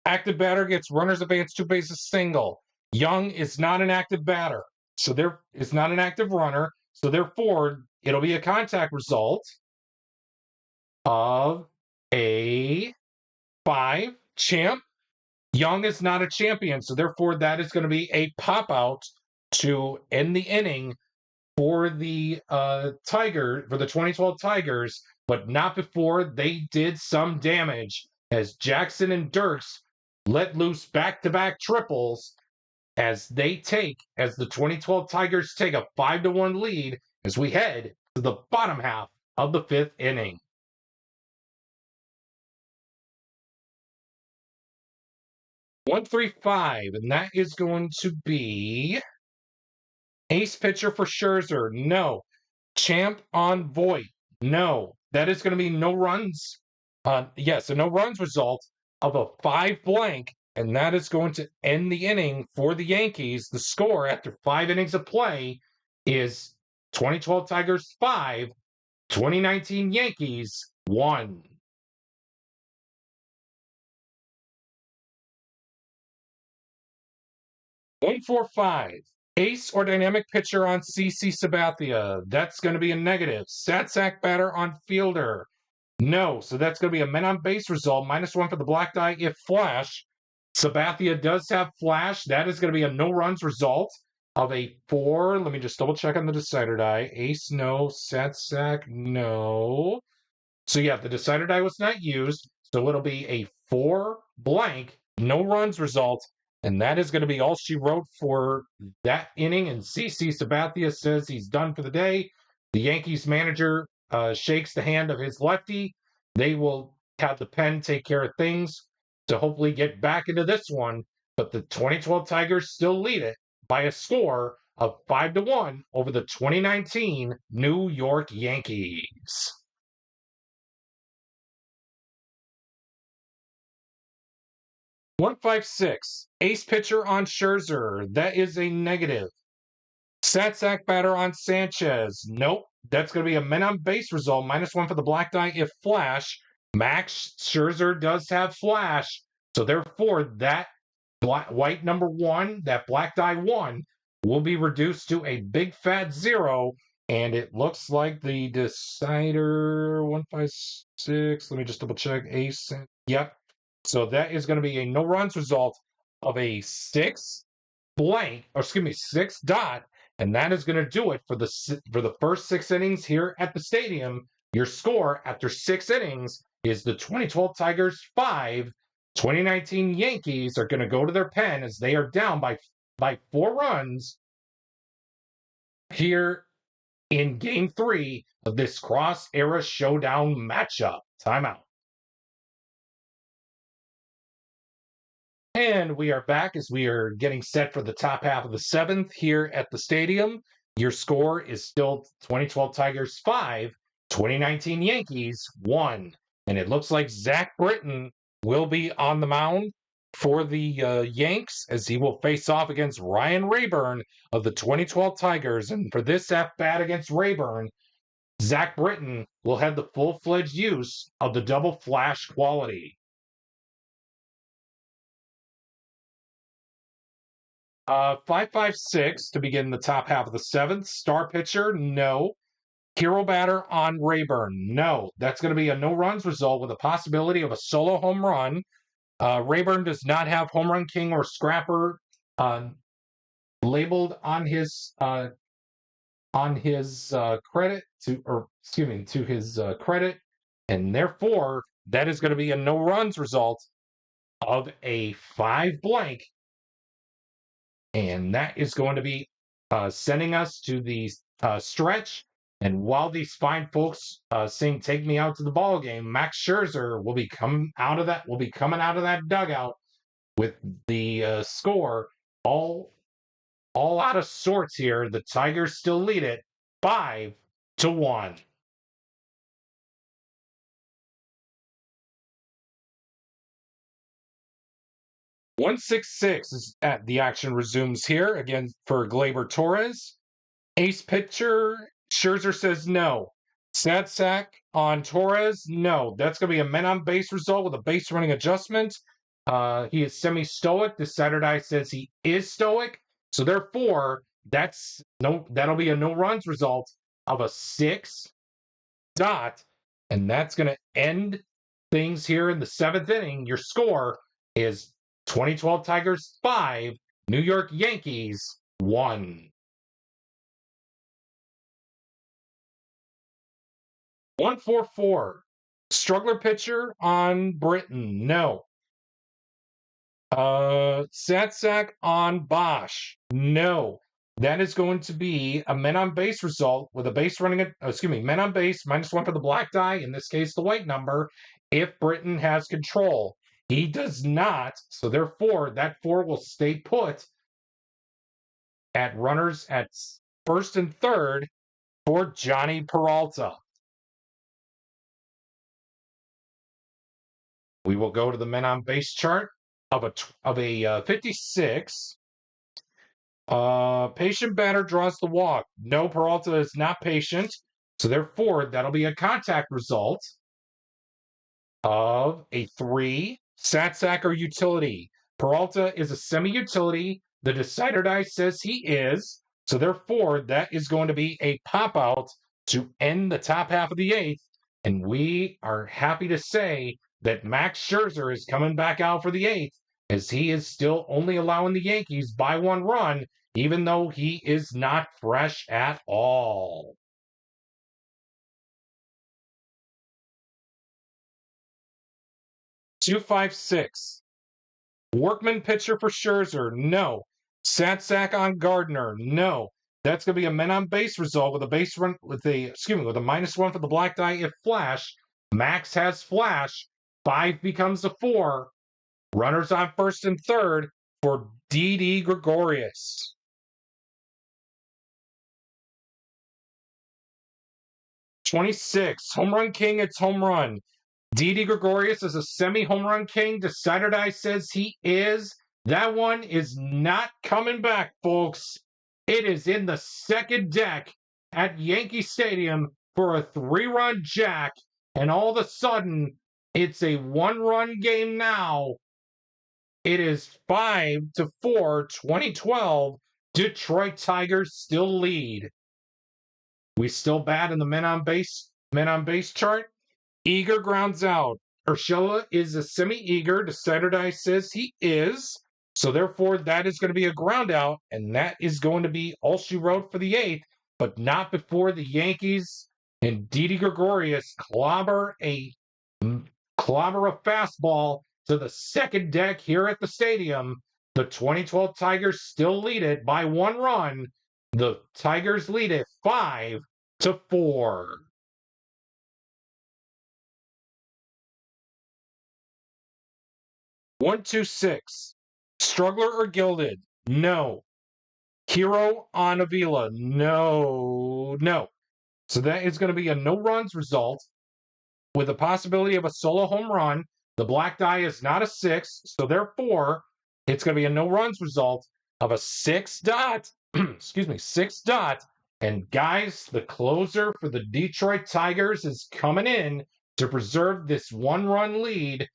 Active batter gets runners advance 2 bases single. Young is not an active batter, so there is not an active runner. So therefore, it'll be a contact result of a 5. Champ. Young is not a champion, so therefore that is going to be a pop out to end the inning for the for the 2012 Tigers, but not before they did some damage as Jackson and Dirks let loose back-to-back triples as the 2012 Tigers take a 5-1 lead as we head to the bottom half of the 5th inning. 135, and that is going to be ace pitcher for Scherzer. No. Champ on Voit. No. That is going to be no runs. Yes, a no runs result of a 5 blank, and that is going to end the inning for the Yankees. The score after 5 innings of play is 2012 Tigers 5 2019 Yankees, 1. $145. Ace or dynamic pitcher on CC Sabathia. That's going to be a negative. Stat sack batter on fielder. No. So that's going to be a men on base result. -1 for the black die if flash. Sabathia does have flash. That is going to be a no runs result of a 4. Let me just double check on the decider die. Ace, no. Stat sack, no. So yeah, the decider die was not used. So it'll be a 4 blank, no runs result. And that is going to be all she wrote for that inning. And CC Sabathia says he's done for the day. The Yankees manager shakes the hand of his lefty. They will have the pen take care of things to hopefully get back into this one. But the 2012 Tigers still lead it by a score of 5-1 over the 2019 New York Yankees. 156. Ace pitcher on Scherzer. That is a negative. Stat sack batter on Sanchez. Nope. That's going to be a men on base result. -1 for the black die if flash. Max Scherzer does have flash. So therefore, that white number 1, that black die 1, will be reduced to a big fat 0. And it looks like the decider 156. Let me just double check. Ace. Yep. So that is going to be a no runs result of a 6 blank, or excuse me, 6 dot, and that is going to do it for the first 6 innings here at the stadium. Your score after 6 innings is the 2012 Tigers 5. 2019 Yankees are going to go to their pen as they are down by 4 runs here in Game 3 of this Cross Era Showdown matchup. Timeout. And we are back as we are getting set for the top half of the 7th here at the stadium. Your score is still 2012 Tigers 5, 2019 Yankees 1. And it looks like Zach Britton will be on the mound for the Yanks as he will face off against Ryan Rayburn of the 2012 Tigers. And for this at-bat against Rayburn, Zach Britton will have the full-fledged use of the double flash quality. 556 to begin the top half of the 7th. Star pitcher, no. Hero batter on Rayburn, no. That's going to be a no runs result with a possibility of a solo home run. Rayburn does not have home run king or scrapper labeled on his credit to his credit, and therefore that is going to be a no runs result of a 5 blank. And that is going to be sending us to the stretch. And while these fine folks sing "Take Me Out to the Ball Game," Max Scherzer will be coming out of that dugout with the score all out of sorts here. The Tigers still lead it 5-1. $166 is at the action resumes here again for Gleyber Torres. Ace pitcher, Scherzer says no. Stat sack on Torres, no. That's going to be a men on base result with a base running adjustment. He is semi-stoic. The Saturday says he is stoic. So therefore, that'll be a no runs result of a 6 dot. And that's going to end things here in the 7th inning. Your score is 2012 Tigers 5, New York Yankees 1. 144. Struggler pitcher on Britton, no. Sat sack on Bosch, no. That is going to be a men on base result with a base running, men on base, -1 for the black die, in this case the white number, if Britton has control. He does not, so therefore that 4 will stay put at runners at first and third for Johnny Peralta. We will go to the men on base chart of a 56. Patient batter draws the walk. No, Peralta is not patient. So therefore, that'll be a contact result of a 3, sat sack or utility. Peralta is a semi-utility. The decider die says he is. So therefore, that is going to be a pop out to end the top half of the 8th. And we are happy to say that Max Scherzer is coming back out for the 8th, as he is still only allowing the Yankees by 1 run, even though he is not fresh at all. Two, 5, 6. Workman pitcher for Scherzer, no. Sat sack on Gardner, no. That's going to be a men on base result with a base run with a -1 for the black die if flash. Max has flash. 5 becomes a 4. Runners on first and third for Didi Gregorius. '26 home run king. It's home run. Didi Gregorius is a semi-home run king. Decider die says he is. That one is not coming back, folks. It is in the second deck at Yankee Stadium for a 3-run jack, and all of a sudden, it's a 1-run game now. It is 5-4, 2012. Detroit Tigers still lead. We still bad in the men on base chart. Eager grounds out. Urshela is a semi-eager. Decider die says he is. So therefore, that is going to be a ground out, and that is going to be all she wrote for the 8th, but not before the Yankees and Didi Gregorius clobber a fastball to the second deck here at the stadium. The 2012 Tigers still lead it by 1 run. The Tigers lead it 5-4. 126. Struggler or Gilded? No. Hero on Avila? No. So that is going to be a no runs result with the possibility of a solo home run. The black die is not a 6, so therefore it's going to be a no runs result of a 6 dot. 6 dot. And guys, the closer for the Detroit Tigers is coming in to preserve this 1-run lead.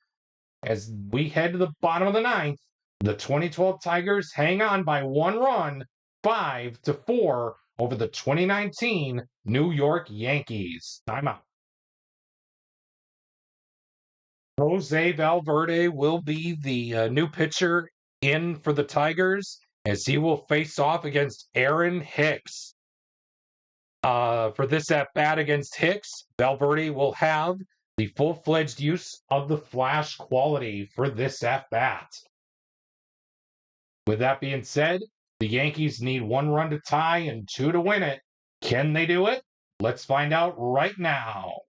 As we head to the bottom of the 9th, the 2012 Tigers hang on by 1 run, 5-4 over the 2019 New York Yankees. Timeout. Jose Valverde will be the new pitcher in for the Tigers, as he will face off against Aaron Hicks. For this at-bat against Hicks, Valverde will have the full-fledged use of the flash quality for this at-bat. With that being said, the Yankees need 1 run to tie and 2 to win it. Can they do it? Let's find out right now.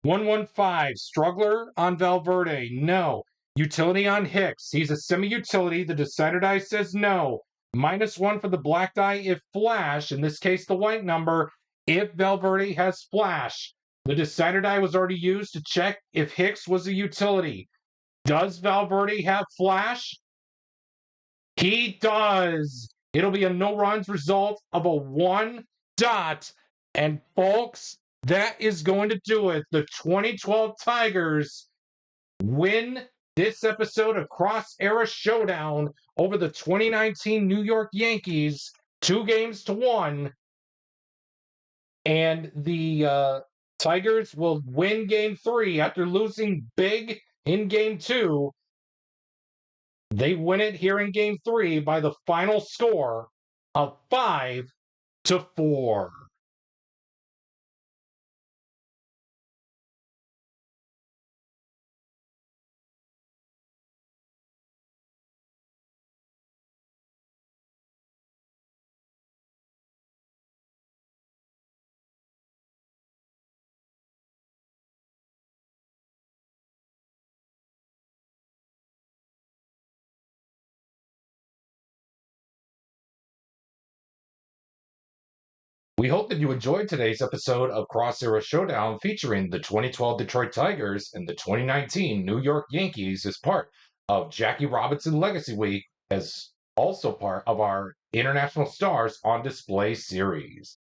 115, Struggler on Valverde, no. Utility on Hicks, he's a semi-utility. The decider die says no. -1 for the black die if flash, in this case the white number, if Valverde has flash. The decider die was already used to check if Hicks was a utility. Does Valverde have flash? He does. It'll be a no runs result of a 1 dot. And folks, that is going to do it. The 2012 Tigers win this episode of Cross Era Showdown over the 2019 New York Yankees, 2-1. And the Tigers will win Game 3 after losing big in Game 2. They win it here in Game 3 by the final score of 5-4. We hope that you enjoyed today's episode of Cross Era Showdown featuring the 2012 Detroit Tigers and the 2019 New York Yankees as part of Jackie Robinson Legacy Week, as also part of our International Stars on Display series.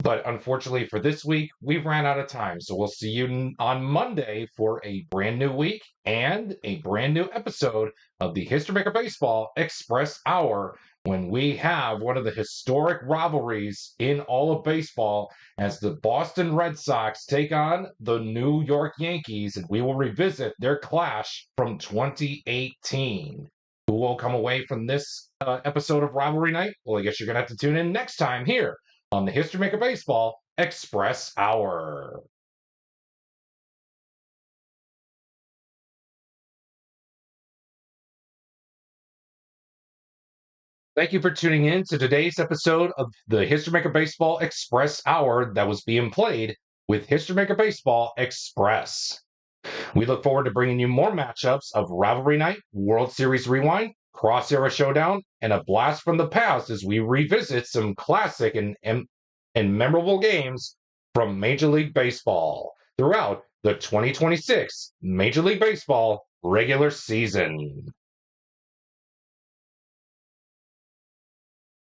But unfortunately for this week, we've ran out of time. So we'll see you on Monday for a brand new week and a brand new episode of the History Maker Baseball Express Hour, when we have one of the historic rivalries in all of baseball as the Boston Red Sox take on the New York Yankees, and we will revisit their clash from 2018. Who will come away from this episode of Rivalry Night? Well, I guess you're going to have to tune in next time here on the History Maker Baseball Express Hour. Thank you for tuning in to today's episode of the History Maker Baseball Express Hour that was being played with History Maker Baseball Express. We look forward to bringing you more matchups of Rivalry Night, World Series Rewind, Cross Era Showdown, and a blast from the past as we revisit some classic and memorable games from Major League Baseball throughout the 2026 Major League Baseball regular season.